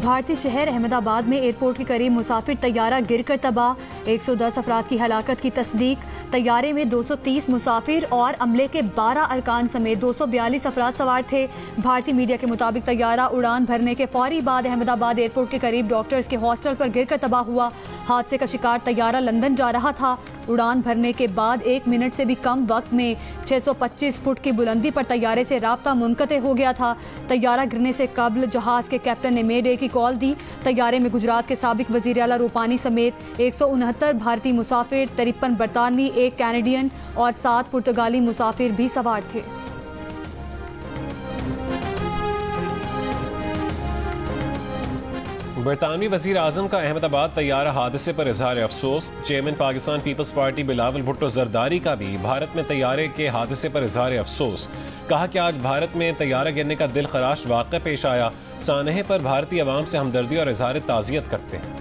بھارتی شہر احمد آباد میں ایئرپورٹ کے قریب مسافر طیارہ گر کر تباہ، 110 افراد کی ہلاکت کی تصدیق۔ طیارے میں 230 مسافر اور عملے کے 12 ارکان سمیت 242 افراد سوار تھے۔ بھارتی میڈیا کے مطابق طیارہ اڑان بھرنے کے فوری بعد احمد آباد ایئرپورٹ کے قریب ڈاکٹرز کے ہاسٹل پر گر کر تباہ ہوا۔ حادثے کا شکار طیارہ لندن جا رہا تھا۔ اڑان بھرنے کے بعد 1 منٹ سے بھی کم وقت میں 625 فٹ کی بلندی پر طیارے سے رابطہ منقطع ہو گیا تھا۔ طیارہ گرنے سے قبل جہاز کے کیپٹن نے مے ڈے کی کال دی۔ طیارے میں گجرات کے سابق وزیر اعلیٰ روپانی سمیت 169 بھارتی مسافر، 53 برطانوی، 1 کینیڈین اور 7 پرتگالی مسافر بھی سوار تھے۔ برطانوی وزیر اعظم کا احمد آباد طیارہ حادثے پر اظہار افسوس۔ Chairman Pakistan Peoples Party Bilawal Bhutto Zardari کا بھی بھارت میں طیارے کے حادثے پر اظہار افسوس۔ کہا کہ آج بھارت میں طیارہ گرنے کا دل خراش واقعہ پیش آیا، سانحے پر بھارتی عوام سے ہمدردی اور اظہار تعزیت کرتے ہیں۔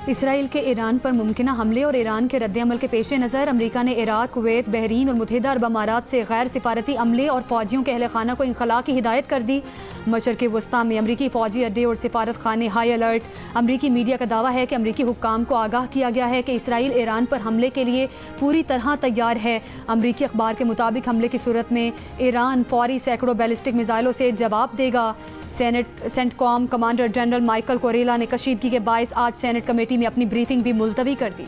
اسرائیل کے ایران پر ممکنہ حملے اور ایران کے رد عمل کے پیش نظر امریکہ نے عراق، کویت، بحرین اور متحدہ عرب امارات سے غیر سفارتی عملے اور فوجیوں کے اہل خانہ کو انخلاء کی ہدایت کر دی۔ مشرق وسطیٰ میں امریکی فوجی اڈے اور سفارت خانے ہائی الرٹ۔ امریکی میڈیا کا دعویٰ ہے کہ امریکی حکام کو آگاہ کیا گیا ہے کہ اسرائیل ایران پر حملے کے لیے پوری طرح تیار ہے۔ امریکی اخبار کے مطابق حملے کی صورت میں ایران فوری سینکڑوں بیلسٹک میزائلوں سے جواب دے گا۔ سینٹ کام کمانڈر جنرل مائیکل کوریلا نے کشیدگی کے باعث آج سینٹ کمیٹی میں اپنی بریفنگ بھی ملتوی کر دی۔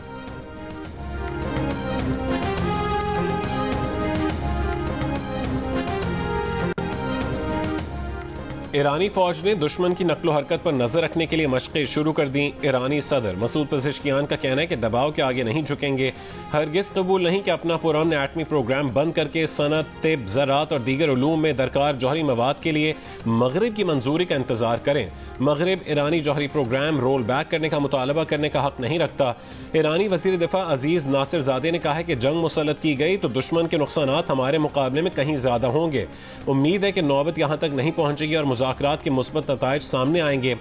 ایرانی فوج نے دشمن کی نقل و حرکت پر نظر رکھنے کے لیے مشقیں شروع کر دیں۔ ایرانی صدر مسعود پزشکیان کا کہنا ہے کہ دباؤ کے آگے نہیں جھکیں گے۔ ہرگز قبول نہیں کہ اپنا پرامن ایٹمی پروگرام بند کر کے صنعت، طب، زراعت اور دیگر علوم میں درکار جوہری مواد کے لیے مغرب کی منظوری کا انتظار کریں۔ مغرب ایرانی جوہری پروگرام رول بیک کرنے کا مطالبہ کرنے کا حق نہیں رکھتا۔ ایرانی وزیر دفاع عزیز ناصر زادے نے کہا ہے کہ جنگ مسلط کی گئی تو دشمن کے نقصانات ہمارے مقابلے میں کہیں زیادہ ہوں گے۔ امید ہے کہ نوبت یہاں تک نہیں پہنچے گی اور مذاکرات کے مثبت نتائج سامنے آئیں گے۔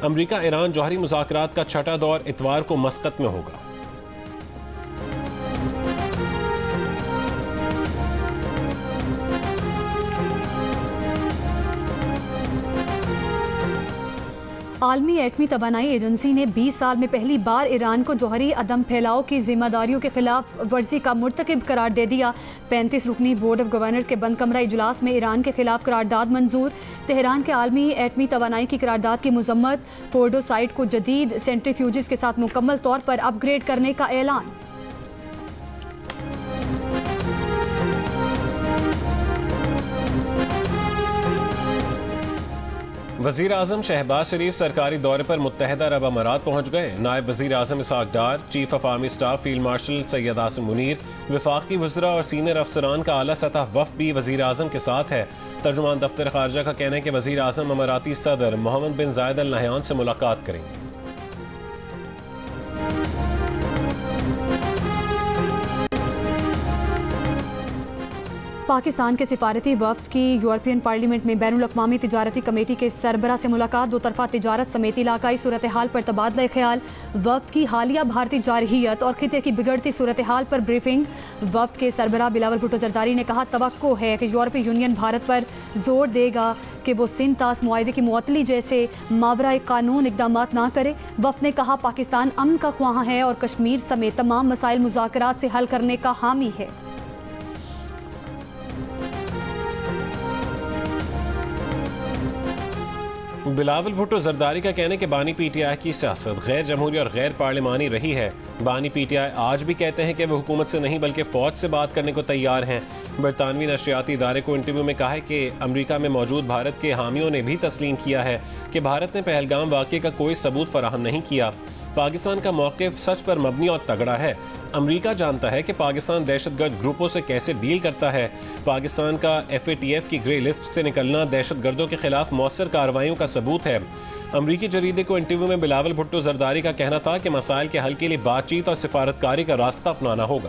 امریکہ ایران جوہری مذاکرات کا چھٹا دور اتوار کو مسقط میں ہوگا۔ عالمی ایٹمی توانائی ایجنسی نے 20 سال میں پہلی بار ایران کو جوہری عدم پھیلاؤ کی ذمہ داریوں کے خلاف ورزی کا مرتکب قرار دے دیا۔ 35 رکنی بورڈ آف گورنرز کے بند کمرہ اجلاس میں ایران کے خلاف قرارداد منظور۔ تہران کے عالمی ایٹمی توانائی کی قرارداد کی مذمت۔ فورڈو سائٹ کو جدید سینٹریفیوجز کے ساتھ مکمل طور پر اپ گریڈ کرنے کا اعلان۔ وزیر اعظم شہباز شریف سرکاری دورے پر متحدہ عرب امارات پہنچ گئے۔ نائب وزیر اعظم Ishaq Dar, chief of army staff field marshal Syed Asim Munir, وفاقی وزراء اور سینئر افسران کا اعلیٰ سطح وفد بھی وزیر اعظم کے ساتھ ہے۔ ترجمان دفتر خارجہ کا کہنا ہے کہ وزیر اعظم اماراتی صدر محمد بن زائد ال نہیان سے ملاقات کریں گے۔ پاکستان کے سفارتی وفد کی یورپین پارلیمنٹ میں بین الاقوامی تجارتی کمیٹی کے سربراہ سے ملاقات۔ دو طرفہ تجارت سمیت علاقائی صورتحال پر تبادلہ خیال۔ وفد کی حالیہ بھارتی جارحیت اور خطے کی بگڑتی صورتحال پر بریفنگ۔ وفد کے سربراہ بلاول بھٹو زرداری نے کہا توقع ہے کہ یورپی یونین بھارت پر زور دے گا کہ وہ سندھ طاس معاہدے کی معطلی جیسے ماورائے قانون اقدامات نہ کرے۔ وفد نے کہا پاکستان امن کا خواہاں ہے اور کشمیر سمیت تمام مسائل مذاکرات سے حل کرنے کا حامی ہے۔ بلاول بھٹو زرداری کا کہنا ہے کہ بانی پی ٹی آئی کی سیاست غیر جمہوری اور غیر پارلیمانی رہی ہے۔ بانی پی ٹی آئی آج بھی کہتے ہیں کہ وہ حکومت سے نہیں بلکہ فوج سے بات کرنے کو تیار ہیں۔ برطانوی نشریاتی ادارے کو انٹرویو میں کہا ہے کہ امریکہ میں موجود بھارت کے حامیوں نے بھی تسلیم کیا ہے کہ بھارت نے پہلگام واقعے کا کوئی ثبوت فراہم نہیں کیا۔ پاکستان کا موقف سچ پر مبنی اور تگڑا ہے۔ امریکہ جانتا ہے کہ پاکستان دہشت گرد گروپوں سے کیسے ڈیل کرتا ہے۔ پاکستان کا ایف اے ٹی ایف کی گرے لسٹ سے نکلنا دہشت گردوں کے خلاف مؤثر کارروائیوں کا ثبوت ہے۔ امریکی جریدے کو انٹرویو میں بلاول بھٹو زرداری کا کہنا تھا کہ مسائل کے حل کے لیے بات چیت اور سفارتکاری کا راستہ اپنانا ہوگا۔